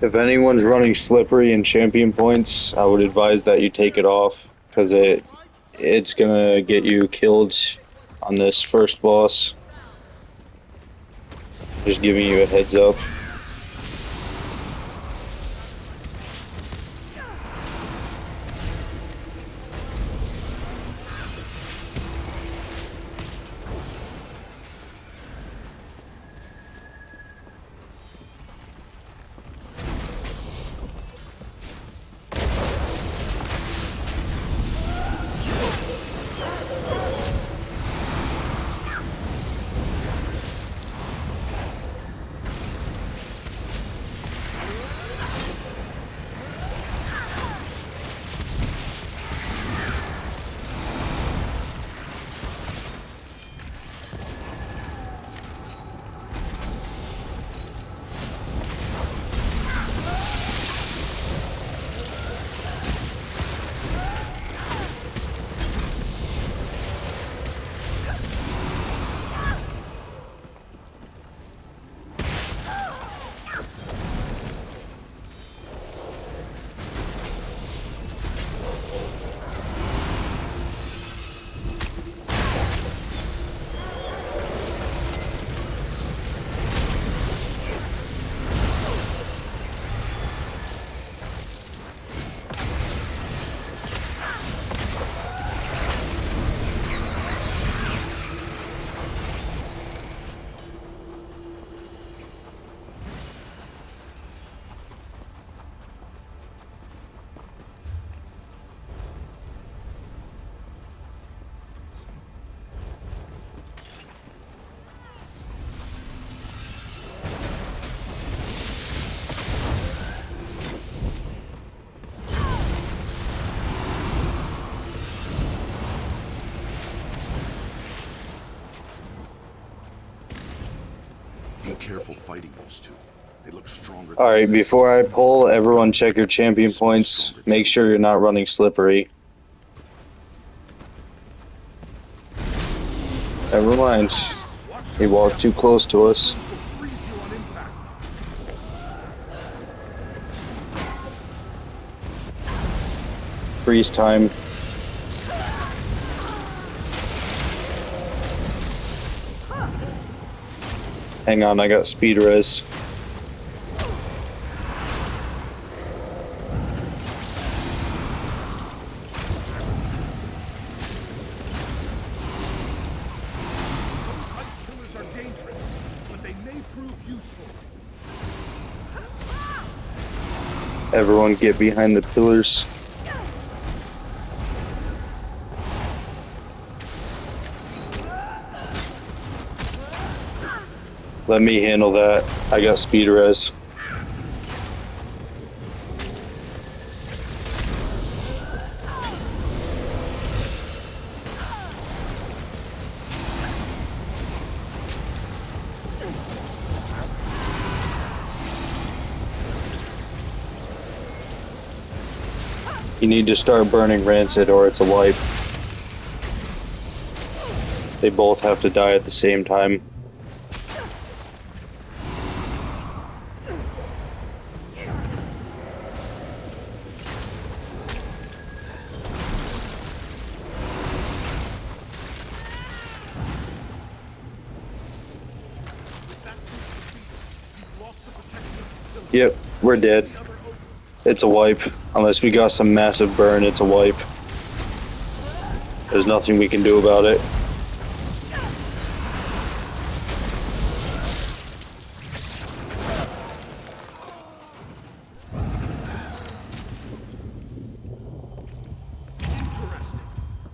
If anyone's running slippery in champion points, I would advise that you take it off because it's gonna get you killed on this first boss. Just giving you a heads up. Be careful fighting those two. They look stronger than Alright, the rest. before I pull, everyone check your champion points. Make sure you're not running slippery. Never mind. He walked too close to us. Freeze time. Hang on, I got speed res. Ice pillars are dangerous, but they may prove useful. Everyone get behind the pillars. Let me handle that. I got speed res. You need to start burning Rancid or it's a wipe. They both have to die at the same time. Yep, we're dead. It's a wipe. Unless we got some massive burn, it's a wipe. There's nothing we can do about it. Interesting.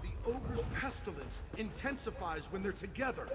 The ogre's pestilence intensifies when they're together.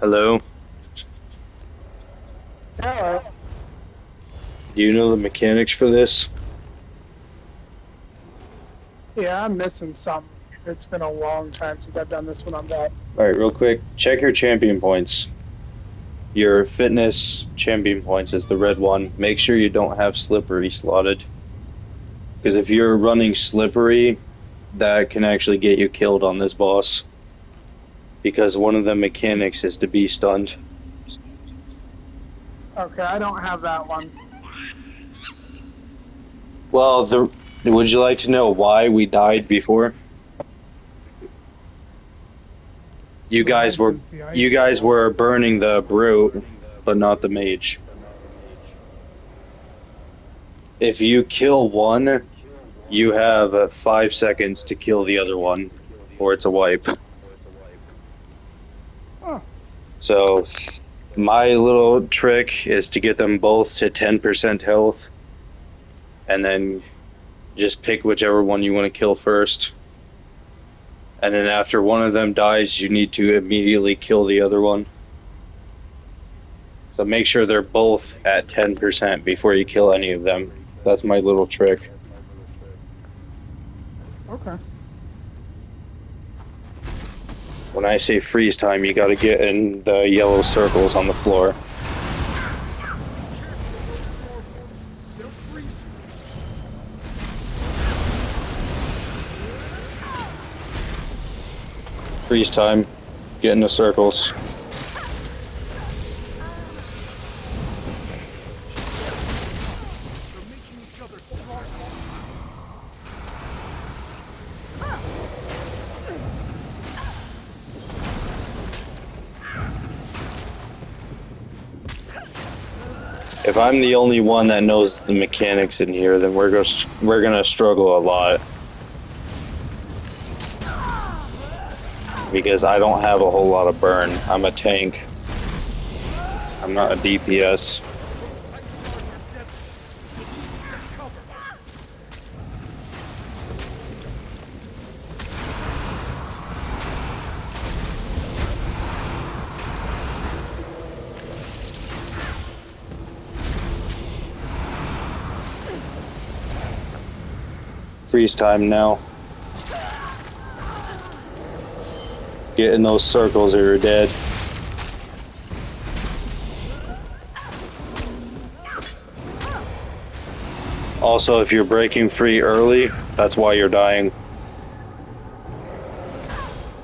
Hello? Yeah, Do you know the mechanics for this? yeah, I'm missing some. It's been a long time since I've done this one on that. Alright, real quick. Check your champion points. Your fitness champion points is the red one. Make sure you don't have slippery slotted. Because if you're running slippery, that can actually get you killed on this boss. Because one of the mechanics is to be stunned. Okay, I don't have that one. Well, would you like to know why we died before? You guys were burning the brute, but not the mage. If you kill one, you have 5 seconds to kill the other one, or it's a wipe. Oh, So my little trick is to get them both to 10% health, and then just pick whichever one you want to kill first. And then after one of them dies, you need to immediately kill the other one. So make sure they're both at 10% before you kill any of them. That's my little trick. okay. When I say freeze time, you gotta get in the yellow circles on the floor. They'll freeze you. Freeze time. Get in the circles. They're making each other stronger. If I'm the only one that knows the mechanics in here, then we're gonna struggle a lot. Because I don't have a whole lot of burn. I'm a tank. I'm not a DPS. Freeze time now. Get in those circles or you're dead. Also, if you're breaking free early, that's why you're dying.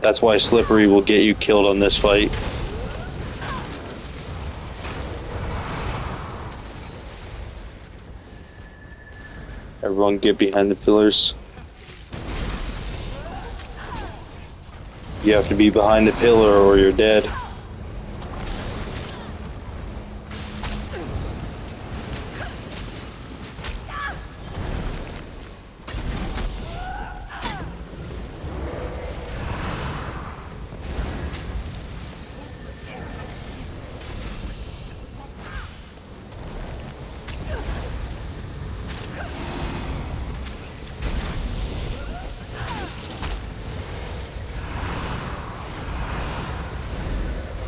That's why Slippery will get you killed on this fight. Everyone get behind the pillars. You have to be behind the pillar or you're dead.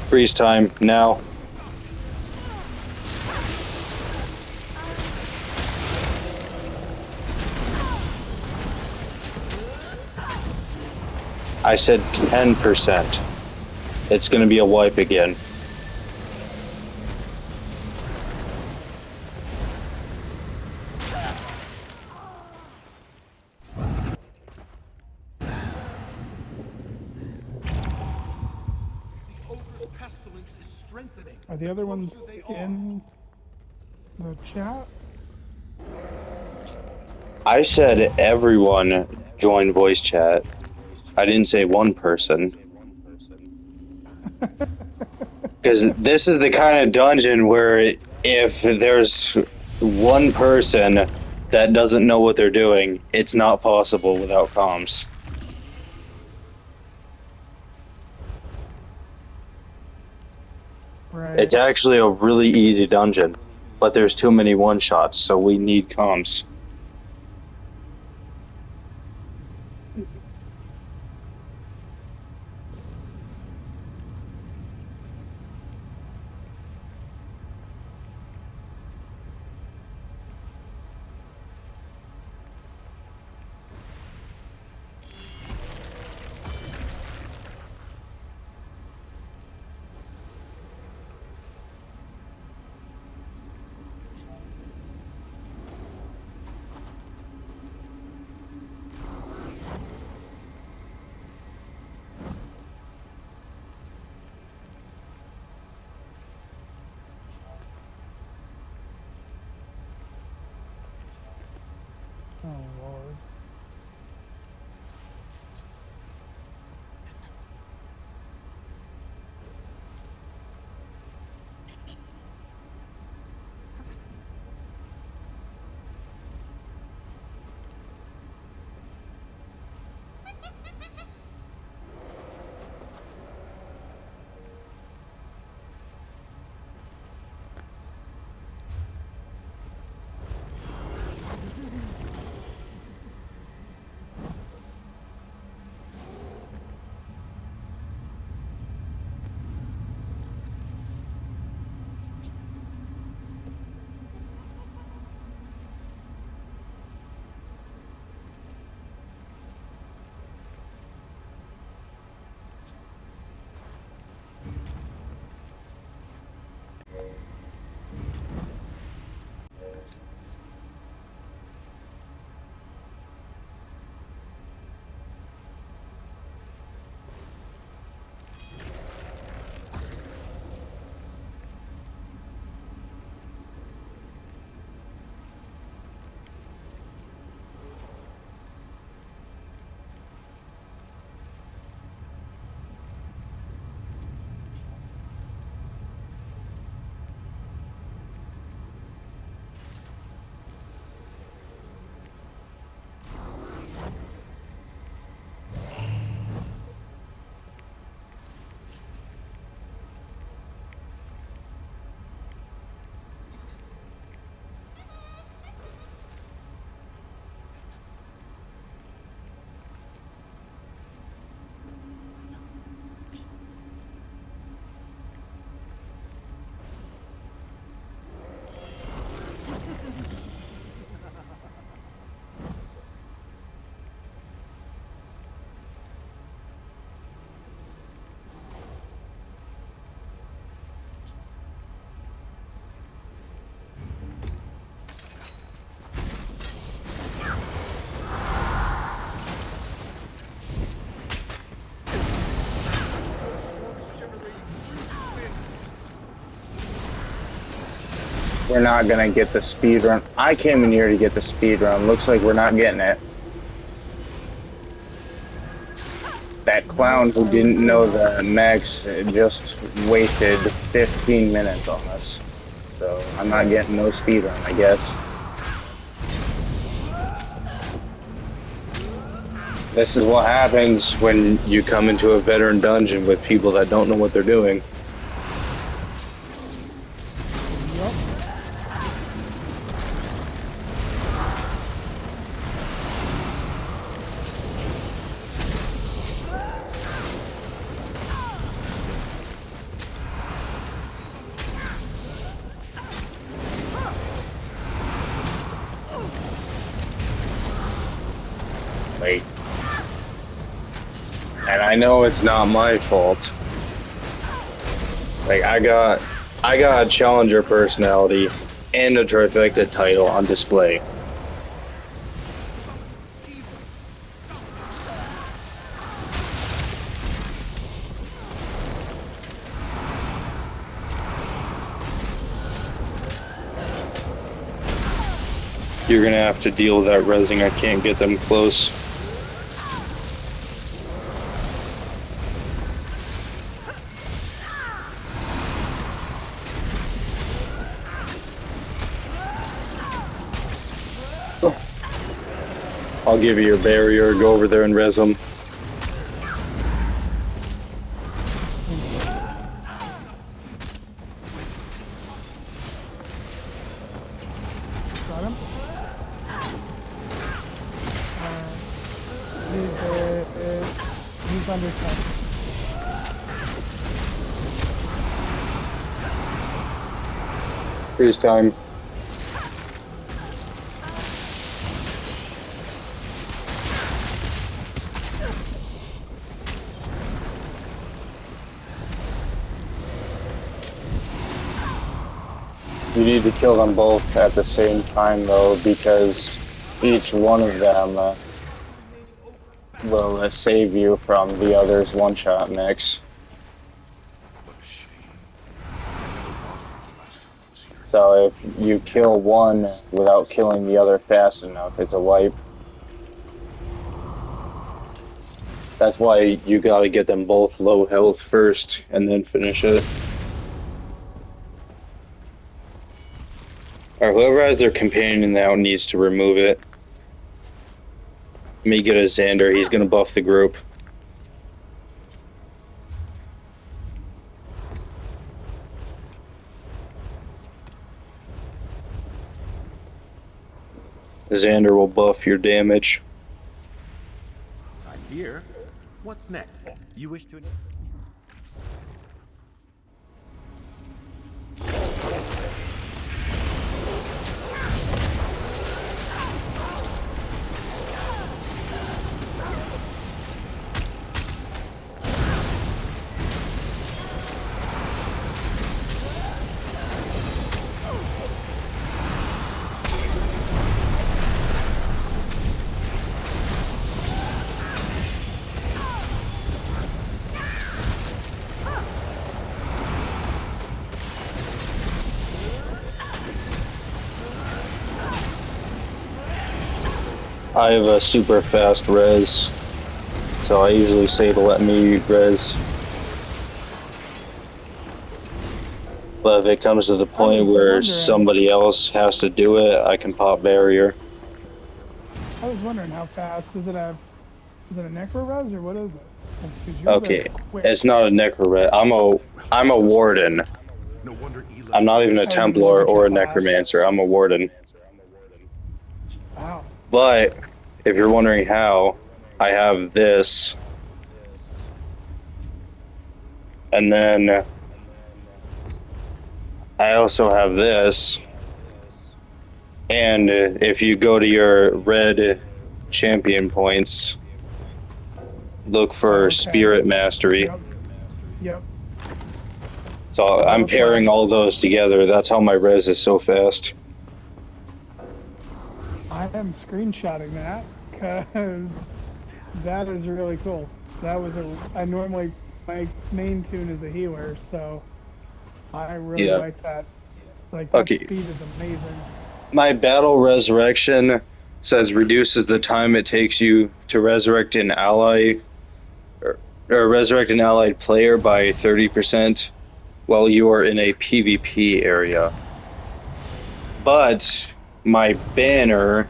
Freeze time now. I said 10%. It's going to be a wipe again. Pestilence is strengthening. Are the other ones in the chat? I said everyone join voice chat. I didn't say one person. Because this is the kind of dungeon where if there's one person that doesn't know what they're doing, it's not possible without comms. Right. It's actually a really easy dungeon, but there's too many one-shots, so we need comms. we're not gonna get the speed run. I came in here to get the speed run. Looks like we're not getting it. That clown who didn't know the Max just wasted 15 minutes on us. So I'm not getting no speed run, I guess. This is what happens when you come into a veteran dungeon with people that don't know what they're doing. Yep. Wait. And I know it's not my fault. Like I got a challenger personality and a trifecta title on display. You're gonna have to deal with that resing. I can't get them close. I'll give you your barrier, go over there and res them. Got him. He's under 10. Freeze time. You need to kill them both at the same time though, because each one of them will save you from the other's one-shot mix. So if you kill one without killing the other fast enough, it's a wipe. That's why you gotta get them both low health first and then finish it. Or whoever has their companion now needs to remove it. Let me get a Xander, he's gonna buff the group. Xander will buff your damage. I'm here. What's next? You wish to... I have a super fast res, so I usually say to let me res. But if it comes to the point where somebody else has to do it, I can pop barrier. I was wondering how fast is it a necro res or what is it? 'Cause you're Okay, very quick. it's not a necro res. I'm a warden. No wonder Eli... I'm not even a Oh, you Templar can or a skip class. Necromancer. I'm a warden. Wow. But if you're wondering how, I have this, and then I also have this, and if you go to your red champion points, look for Okay. Spirit Mastery. Yep. Yep. So I'm Okay. pairing all those together. That's how my res is so fast. I am screenshotting that because that is really cool. That was I normally, my main tune is a healer, so I really Yeah. like that. Like that Okay, speed is amazing. my battle resurrection says reduces the time it takes you to resurrect an ally or resurrect an allied player by 30% while you are in a PvP area. But my banner,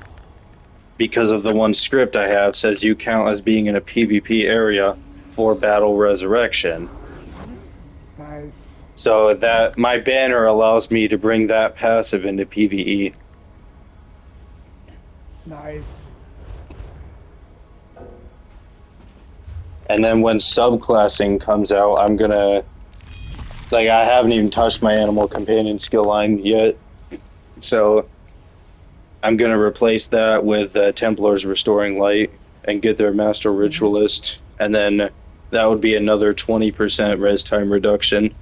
because of the one script I have, says you count as being in a PvP area for battle resurrection. Nice. So that my banner allows me to bring that passive into PvE. Nice. And then when subclassing comes out, I'm gonna like I haven't even touched my animal companion skill line yet. So I'm gonna replace that with Templars Restoring Light and get their Master Ritualist, and then that would be another 20% res time reduction.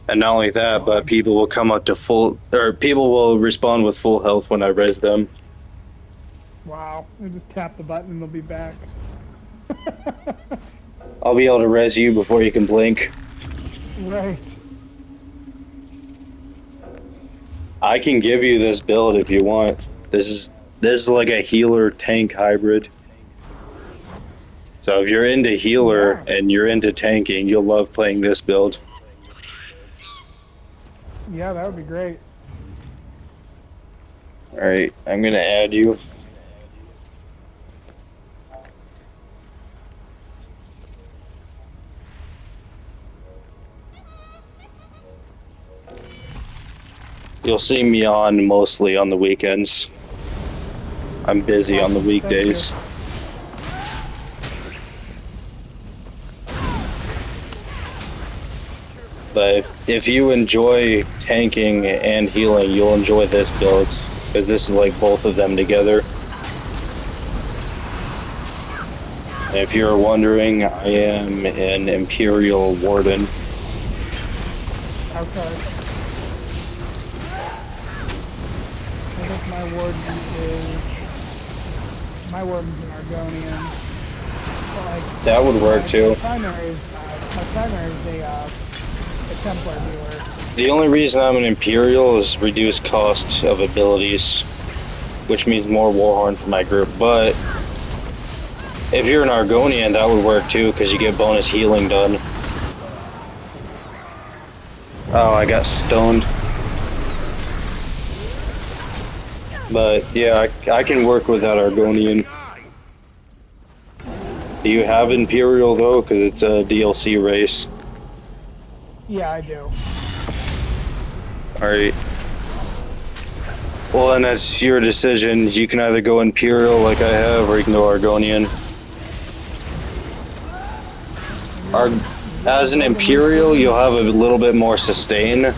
And not only that, but people will come up to full, or people will respawn with full health when I res them. Wow. You just tap the button and they'll be back. I'll be able to res you before you can blink. Right. I can give you this build if you want. This is like a healer tank hybrid. So if you're into healer Yeah. and you're into tanking, you'll love playing this build. Yeah, that would be great. All right, I'm gonna add you. You'll see me on mostly on the weekends. I'm busy on the Awesome. Thank you. weekdays. But if you enjoy tanking and healing, you'll enjoy this build because this is like both of them together. And if you're wondering, I am an Imperial Warden. Okay. I think my warden's an Argonian. But like That would work too. my primary is a Templar healer. The only reason I'm an Imperial is reduced cost of abilities, which means more Warhorn for my group. But if you're an Argonian, that would work too, because you get bonus healing done. Oh, I got stoned. But yeah, I can work with that Argonian. Do you have Imperial though? Because it's a DLC race. Yeah, I do. Alright. Well, then that's your decision. You can either go Imperial like I have, or you can go Argonian. As an Imperial, you'll have a little bit more sustain,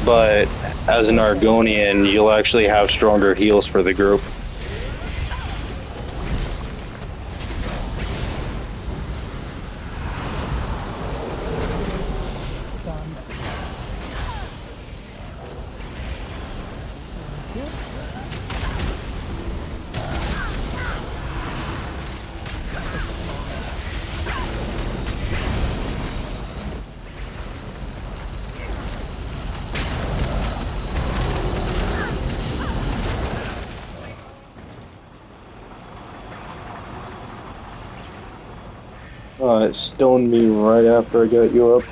but as an Argonian, you'll actually have stronger heals for the group. Done. It stoned me right after I got you up.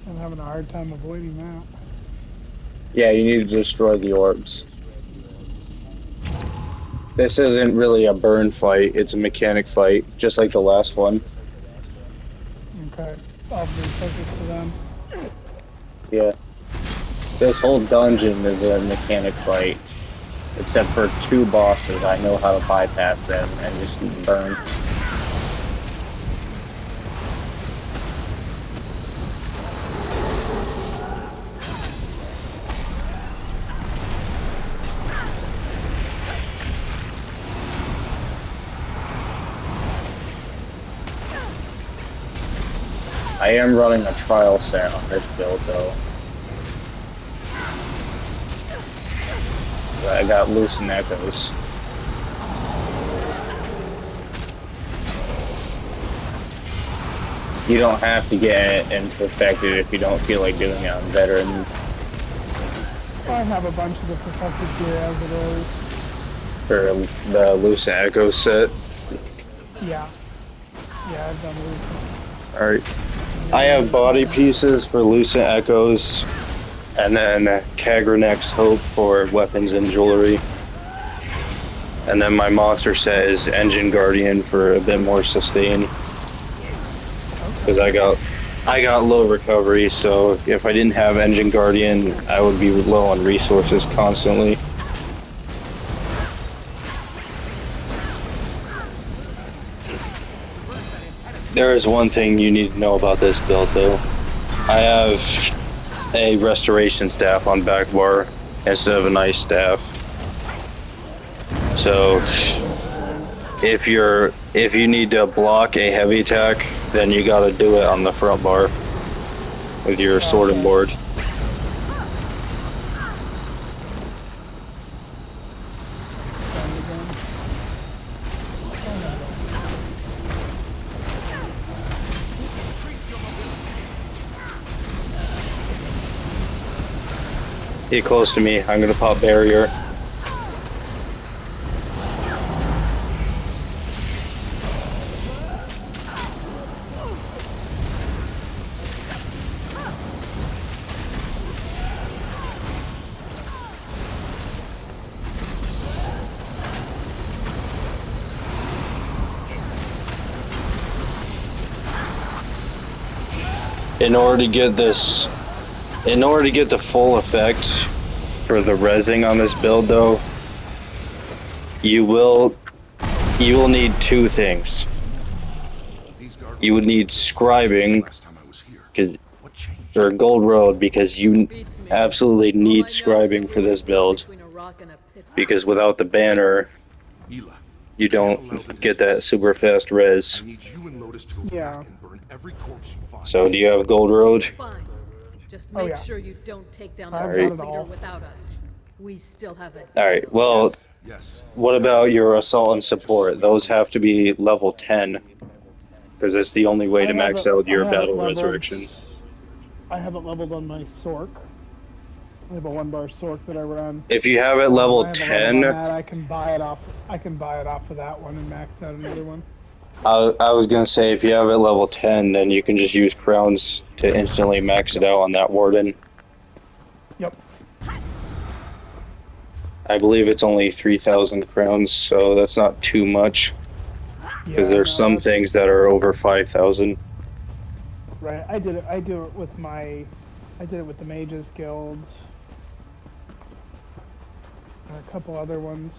I'm having a hard time avoiding that. Yeah, you need to destroy the orbs. This isn't really a burn fight, it's a mechanic fight, just like the last one. Okay. I'll be focused to them. Yeah. This whole dungeon is a mechanic fight. Except for two bosses, I know how to bypass them and just burn. I am running a trial set on this build though. I got Lucent Echoes. you don't have to get and perfected if you don't feel like doing it on veteran. I have a bunch of the perfected gear as it is. For the Lucent Echo set. Yeah. Yeah, I've done Lucent. Alright. I have body pieces for Lucent Echoes, and then Kagranek's Hope for weapons and jewelry. And then my monster set is Engine Guardian for a bit more sustain. Because I got low recovery, so if I didn't have Engine Guardian, I would be low on resources constantly. There is one thing you need to know about this build though. I have a restoration staff on back bar instead of an ice staff. So if you need to block a heavy attack, then you gotta do it on the front bar with your sword and board. Get close to me, I'm gonna pop barrier. In order to get the full effect for the rezzing on this build though, you will need two things. You would need scribing, or gold road, because you absolutely need scribing for this build, because without the banner you don't get that super fast res. Yeah. So do you have gold road? Fine. Just make sure you don't take down the Alright. leader without us. We still have a Alright, well, Yes. what about your assault and support? Those have to be level 10, because it's the only way to max out your battle resurrection. I have it leveled on my Sork. I have a 1-bar Sork that I run. If you have it level 10, I can buy it off. I can buy it off of that one and max out another one. I was gonna say, if you have it level 10, then you can just use crowns to instantly max it out on that warden. Yep. I believe it's only 3,000 crowns, so that's not too much. Because there's some things that are over 5,000. Right. I do it with the Mages Guild. And a couple other ones.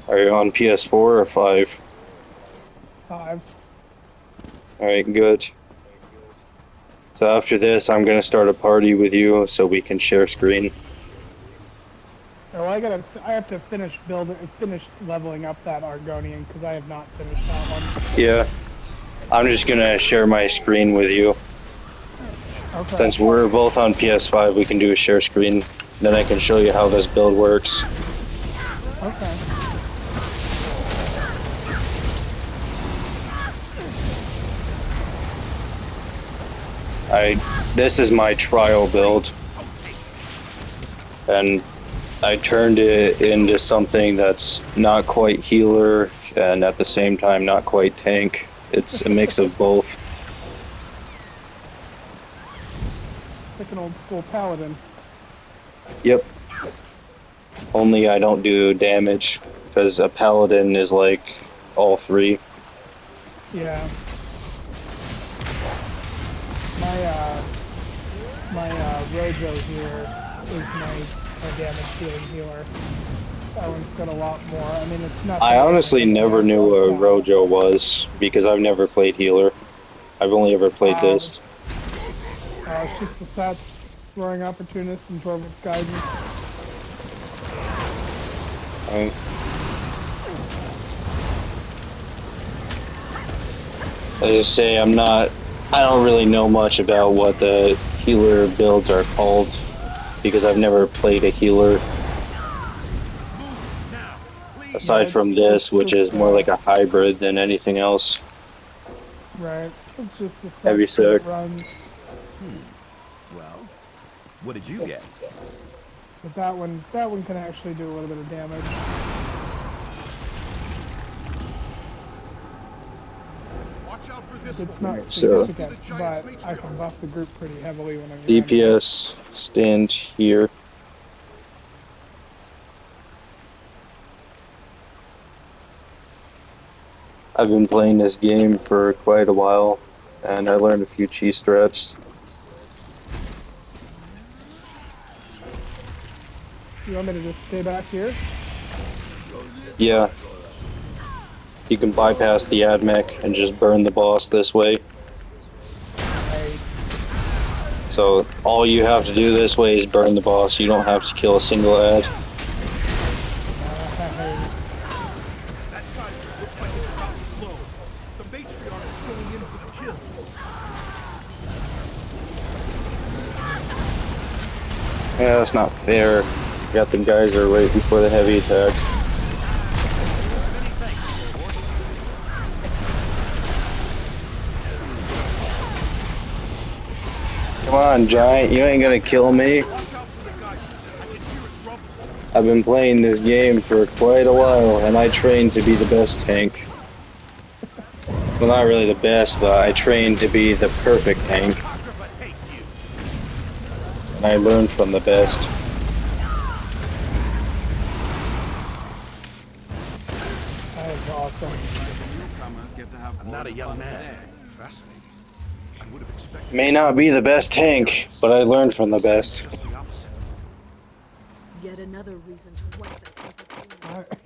Are you on PS4 or 5? 5. Alright, good. So after this, I'm gonna start a party with you so we can share screen. Oh, I have to finish leveling up that Argonian because I have not finished that one. Yeah. I'm just gonna share my screen with you. Okay. Since we're both on PS5, we can do a share screen. Then I can show you how this build works. Okay. This is my trial build. And I turned it into something that's not quite healer and at the same time not quite tank. It's a mix of both. Like an old school paladin. Yep. Only I don't do damage, because a paladin is like all three. Yeah. My Rojo here is my damage dealing healer. That one's got a lot more. I mean, it's not. I honestly never knew what Rojo was, because I've never played healer. I've only ever played this. It's just the stats, throwing opportunist, and Torvald's guidance. As I say, I don't really know much about what the healer builds are called, because I've never played a healer. Aside from this, which is more like a hybrid than anything else. Right. It's just the Heavy section that sick. runs. Well, what did you get? But that one can actually do a little bit of damage. Watch out for this It's one. not So significant, but I can buff the group pretty heavily when I'm running. DPS stand here. I've been playing this game for quite a while, and I learned a few cheese strats. You want me to just stay back here? Yeah, you can bypass the AdMech and just burn the boss this way. So all you have to do this way is burn the boss. You don't have to kill a single ad. That geyser looks like it's about to blow. The matriarch is going in for the kill. Yeah, that's not fair. Got the geyser right before the heavy attack. Come on, Giant, you ain't gonna kill me. Watch out for the geyser. I can hear it rumbling. I've been playing this game for quite a while, and I trained to be the best tank. Well, not really the best, but I trained to be the perfect tank. And I learned from the best. That is awesome. I'm not a young man. Fascinating. I would have expected. May not be the best tank, but I learned from the best. Just the opposite. Yet another reason to wipe the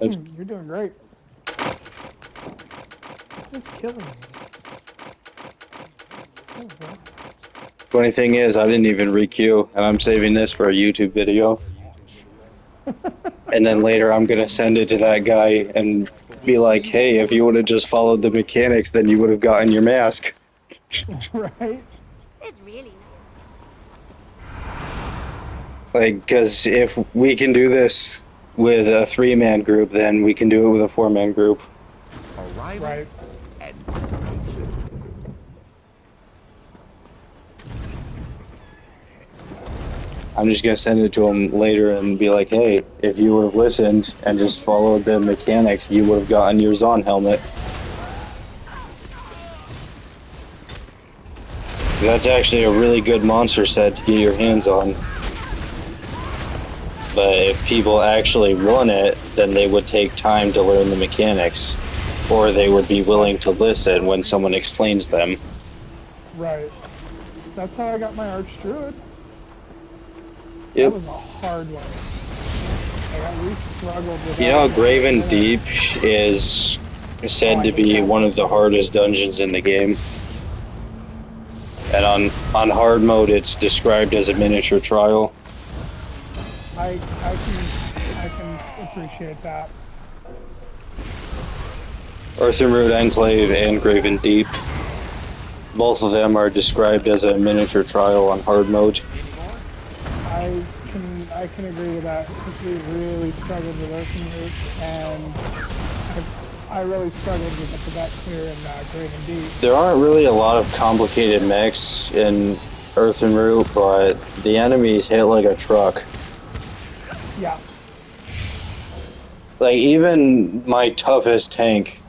temper. You're doing great. This is killing me. Oh, well. Funny thing is, I didn't even re-queue, and I'm saving this for a YouTube video. And then later I'm gonna send it to that guy and be like, hey, if you would have just followed the mechanics, then you would have gotten your mask. Right? It's really Like, because if we can do this with a 3-man group, then we can do it with a 4-man group. Arrival. Right. Anticipation. I'm just gonna send it to him later and be like, hey, if you would have listened and just followed the mechanics, you would have gotten your Zon helmet. That's actually a really good monster set to get your hands on. But if people actually run it, then they would take time to learn the mechanics. Or they would be willing to listen when someone explains them. Right. That's how I got my Arch Druid. Yep. That was a hard one. We struggled with You that know, one. Graven Deep is said to be one of the hardest dungeons in the game. And on hard mode, it's described as a miniature trial. I can appreciate that. Earthenroot Enclave and Graven Deep. Both of them are described as a miniature trial on hard mode. I can agree with that because we really struggled with Earthenroot, and I really struggled with the Tibet Clear and Graven Deep. There aren't really a lot of complicated mechs in Earthenroot, but the enemies hit like a truck. Yeah. Like, even my toughest tank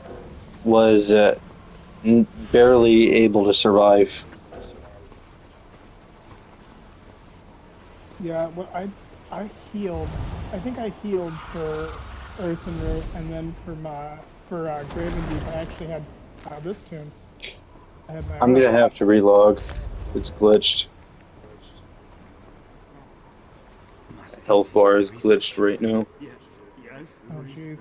was barely able to survive. Yeah, well, I healed. I think I healed for Earthenroot, and then for Graven Deep, I actually had this tune. I had my. I'm gonna have to relog. It's glitched. Health bar is glitched right now. Oh jeez.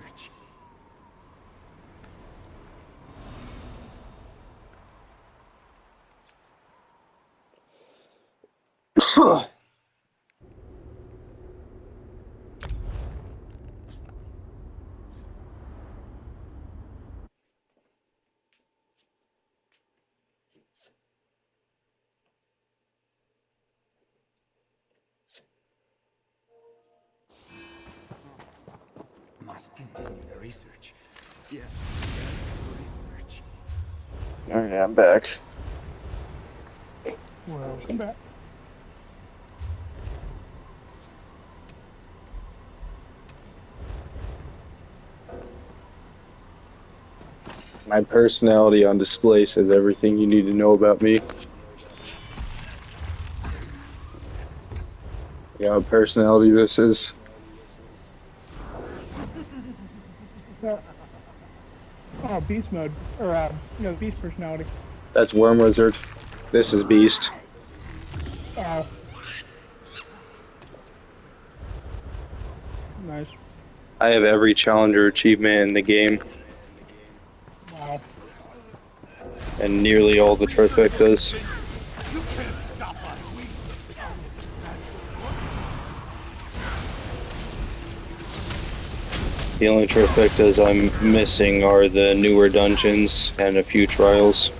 Must continue the research. Yes, research. Alright, I'm back. Welcome back. My personality on display says everything you need to know about me. You know what personality this is? Oh, beast mode. Or, beast personality. That's Worm Wizard. This is Beast. Nice. I have every challenger achievement in the game, Wow. and nearly all the trifectas. You can't stop us. The only trifectas I'm missing are the newer dungeons and a few trials.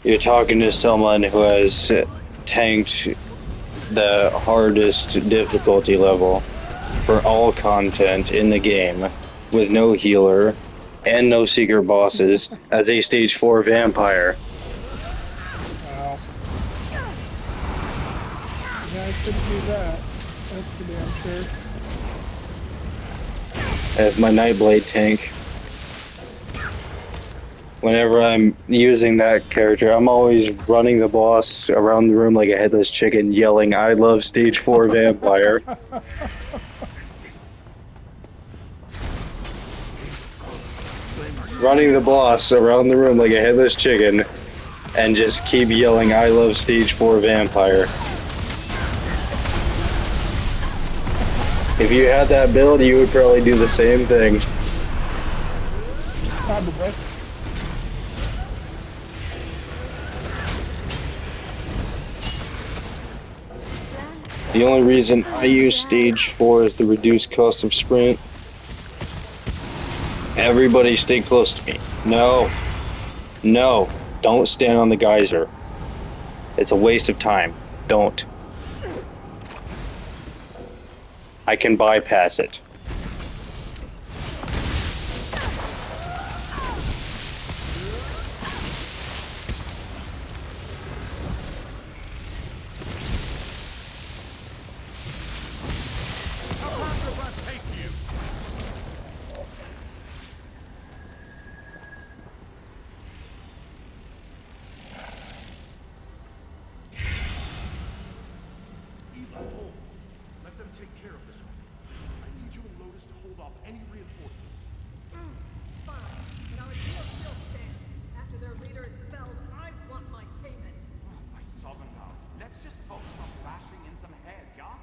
You're talking to someone who has tanked the hardest difficulty level for all content in the game with no healer and no secret bosses as a stage 4 vampire. Wow. Yeah, I couldn't do that. That's for damn sure. As my Nightblade tank. Whenever I'm using that character, I'm always running the boss around the room like a headless chicken, yelling, "I love stage 4 vampire." Running the boss around the room like a headless chicken, and just keep yelling, "I love stage 4 vampire." If you had that build, you would probably do the same thing. Probably. The only reason I use stage 4 is the reduced cost of sprint. Everybody stay close to me. No. No. Don't stand on the geyser. It's a waste of time. Don't. I can bypass it. Let them take care of this one. I need you and Lotus to hold off any reinforcements. Fine, but our deal still stands. After their leader is felled, I want my payment. I saw them out. Let's just focus on bashing in some heads, yeah?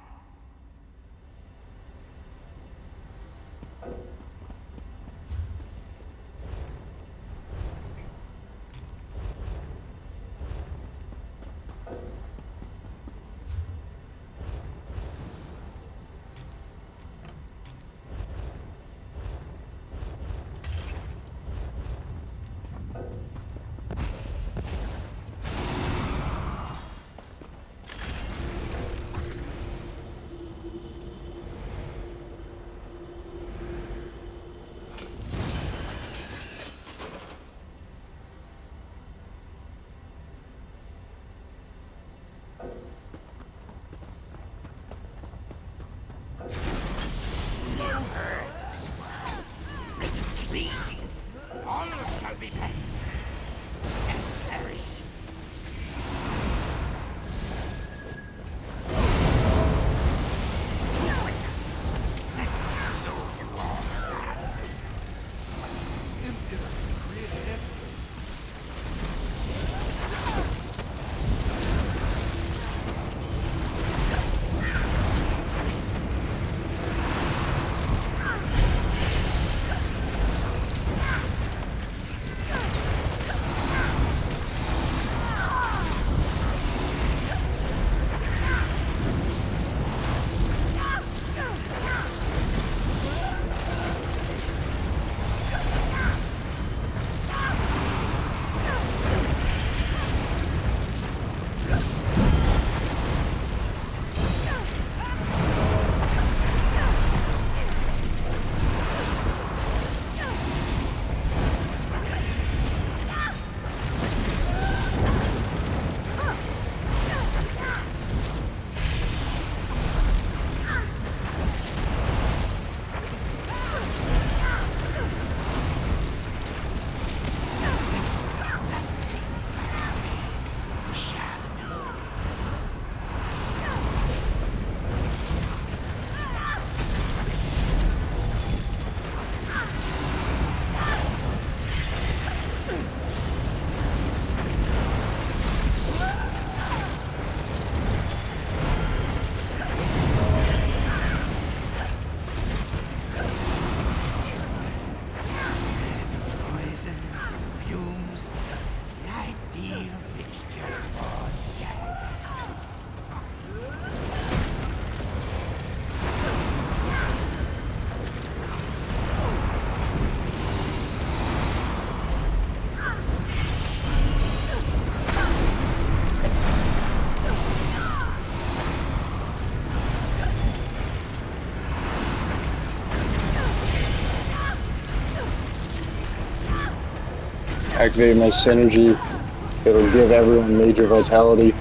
All of us shall be blessed and perish. fumes, the ideal mixture for death. Activate my synergy. It'll give everyone major vitality.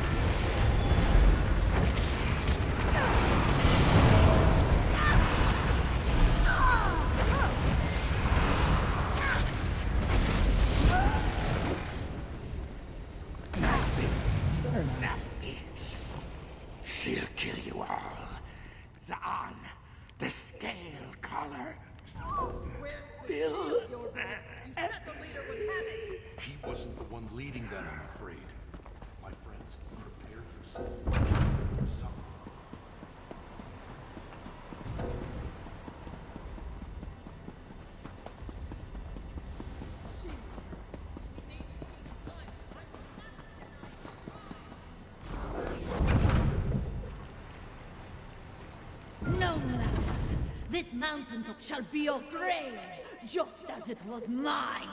Nasty. Nasty. She'll kill you all. Zaan, the scale collar. Where's the shield, your lord? You said the leader would have it. He wasn't the one leading that, I'm afraid. My friends, prepare yourself. Some. No matter. This mountaintop shall be your grave, just as it was mine.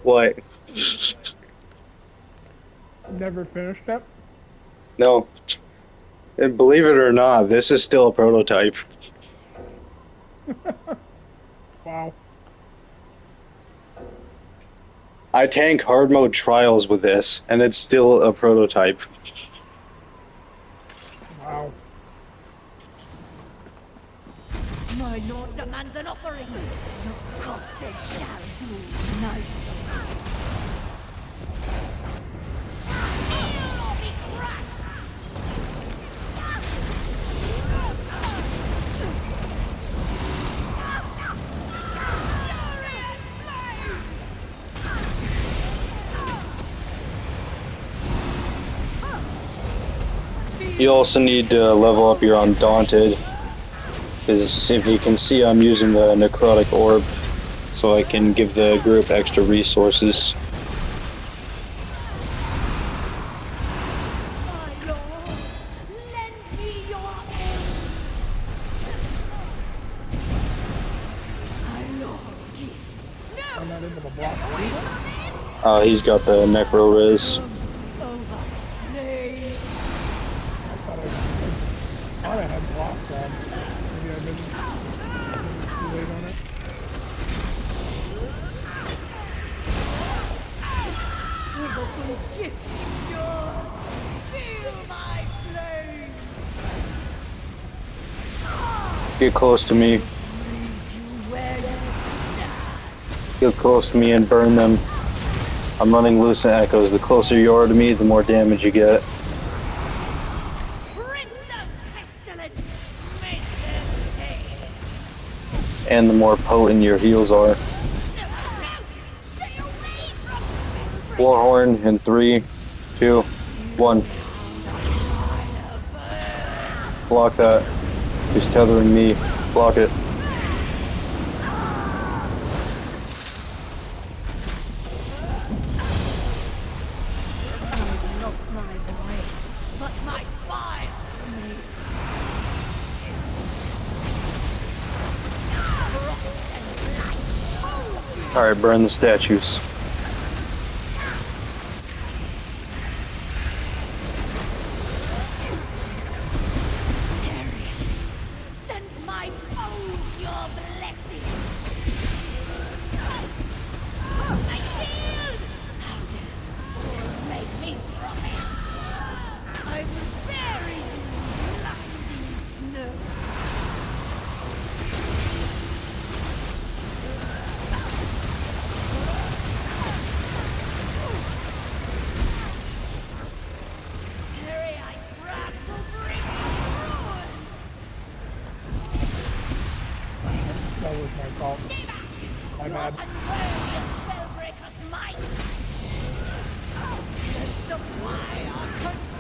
What? Never finished it? No. And believe it or not, this is still a prototype. Wow. I tank hard mode trials with this, and it's still a prototype. Wow. My lord demands an offering. Your corpses shall do nice. He'll be crushed. You also need to level up your Undaunted, because if you can see, I'm using the Necrotic Orb, so I can give the group extra resources. My lord, lend me your aid. My lord, no. I'm not into the block. He's got the Necro Riz. Overplay. I thought I had blocks on. Maybe I didn't. Too late on it. Liverpool's gift is yours. Feel my flame. Get close to me. Lead you where you Get close to me and burn them. I'm running loose in echoes. The closer you are to me, the more damage you get. Prince of pestilence, make them pay. And the more potent your heals are. Stay away from Warhorn in 3, 2, 1. Block that. He's tethering me. Block it. I've lost my voice, but my fire remains. Alright, burn the statues. Send my foes your blessing. My shield! How dare you make me promise? I will bury you in blinding snow. was my fault. My bad. Unworthy of Spellbreaker's might! Let the fire consume